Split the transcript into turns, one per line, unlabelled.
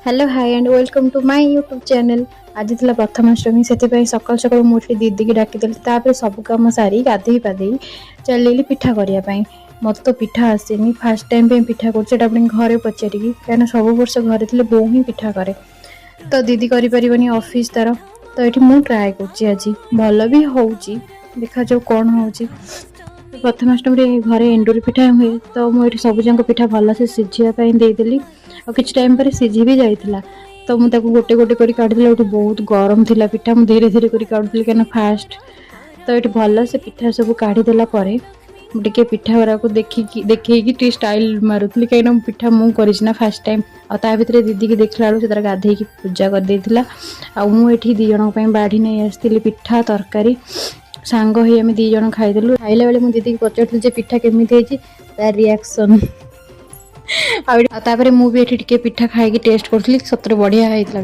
Hello hi and welcome to my YouTube channel. आज थी प्रथमाष्टमी से सकाल सकाल मुझे दीदी की डाकिदेली सब कम सारी गाधे पाधे चल पिठा करने। मत तो पिठा आसेनी फास्ट टाइम पे पिठा कर घरे पचारिकी कहीं सब वर्ष घरे थे बो ही पिठा करे तो दीदी करें ऑफिस तार तो ये मुझे ट्राए कर भल भी हो देखा जो कौन हो प्रथमाष्टमी घरे एंडूरी पिठा हुए तो मुझे सब जाक पिठा भलसे सीझापी देदेली और किसी टाइम पर सिझी भी जाइला तो मुझे गोटे गोटे कर काढ़ी बहुत गरम थिला पिठा मुझे धीरे धीरे कर काढ़ुली कहीं फास्ट तो ये भल से पिठा सब काढ़ीदेला मुझे पिठा गुरा को देखी स्टाइल मारुली कहीं पिठा मुझे फास्ट टाइम आ भितर दीदी की देखला बेलू से गाधे पूजा कर देला मुझे दी जन बाढ़ी नहीं आसती पिठा तरकारी सांग ही आम दी जन खाईदेलु खाइला बेले मुझे दीदी की पचार पिठा केमी रिएक्शन मुझे पिठा खाई टेस्ट करी सतरे बढ़िया होता।